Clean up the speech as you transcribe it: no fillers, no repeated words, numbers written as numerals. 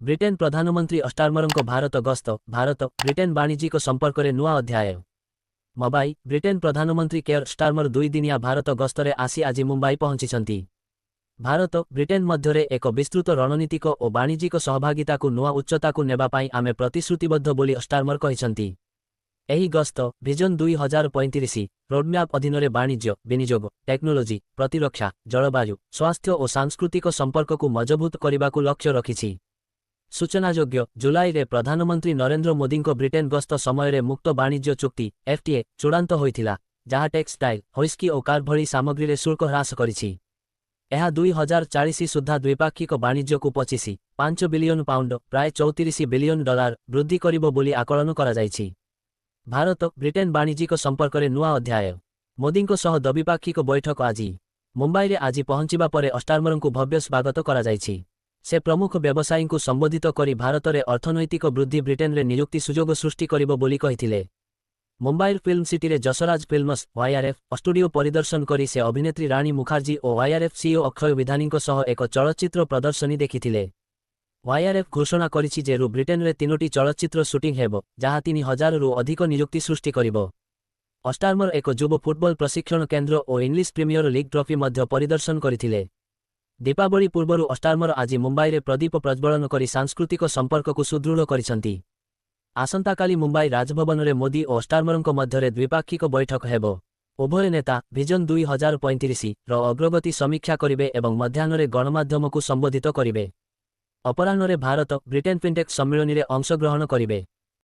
Britain प्रधानमंत्री अस्टारमरଙ୍କ भारत गस्त Bharat Britain वाणिज्यिक संपर्करे नुआ अध्याय मुंबई ब्रिटेन प्रधानमंत्री केयर स्टारमर 2 दिनिया भारत गस्तरे आसी आज मुंबई पहुंचिछंती। भारत ब्रिटेन मध्यरे एक विस्तृत रणनीतिक और वाणिज्यिक सहभागिता को नुआ उच्चता को नेबा पाई आमे प्रतिश्रुतिबद्ध बोली स्टारमर कहिसंती। एही गस्त विजन 2035 रोडमैप अधीन वाणिज्य विनियोग टेक्नोलोजी प्रतिरक्षा जलवायु स्वास्थ्य और सांस्कृतिक संपर्क को मजबूत करने को लक्ष्य रखिछि। सूचनायोग्य जुलाई रे प्रधानमंत्री नरेंद्र मोदी को ब्रिटेन गस्त समय मुक्त वाणिज्य चुक्ति एफटीए चूड़ांत होइथिला, जहाँ टेक्सटाइल व्हिस्की और कार भली सामग्री रे शुल्क ह्रास करिछि। यह 2040 सुधा द्विपाक्षिक वाणिज्य को 25.5 बिलियन पाउंड प्राय 34 बिलियन डॉलर वृद्धि करिबो बोली आकलन करा जाइछि। भारत ब्रिटेन वाणिज्यिक संपर्क रे नुआ अध्याय मोदी सह द्विपाक्षिक बैठक आज मुंबई रे आज पहुंचिबा परे अस्टारमर को भव्य स्वागत करा जाइछि। से प्रमुख व्यवसायी को संबोधित करी भारत रे अर्थनैतिक वृद्धि ब्रिटेन रे नियुक्ति सुजोग सृष्टि करिबो बोली कहिथिले। मुंबई फिल्म सिटी रे जसराज फिल्म्स वाईआरएफ स्टूडियो परिदर्शन करी से अभिनेत्री रानी मुखर्जी और वाईआरएफ सीईओ अक्षय विधानी सह एक चलचित्र प्रदर्शनी देखिथिले। वाईआरएफ घोषणा करिछि जे ब्रिटेन रे 3टी चलचित्र शूटिंग हेबो, जहाँ 3000 रु अधिक नियुक्ति सृष्टि करिबो। अस्टारमर एक युव फुटबॉल प्रशिक्षण केन्द्र और इंग्लिश प्रीमियर लीग ट्रॉफी मध्य परिदर्शन करिथिले। दीपावली पूर्व अस्टारमर आज मुंबई रे प्रदीप प्रज्वलन करी सांस्कृतिक संपर्क को सुदृढ़ करिसंती। आसंताकाली मुंबई राजभवन रे मोदी और अस्टारमरଙ୍କ मध्यरे द्विपाक्षिक बैठक हेबो। उभय नेता विजन 2035 रो अग्रगति समीक्षा करिवे एवं मध्याह्न गणमाध्यम को संबोधित करिवे। अपराह्न भारत ब्रिटेन फिनटेक सम्मेलन रे अंशग्रहण करिवे।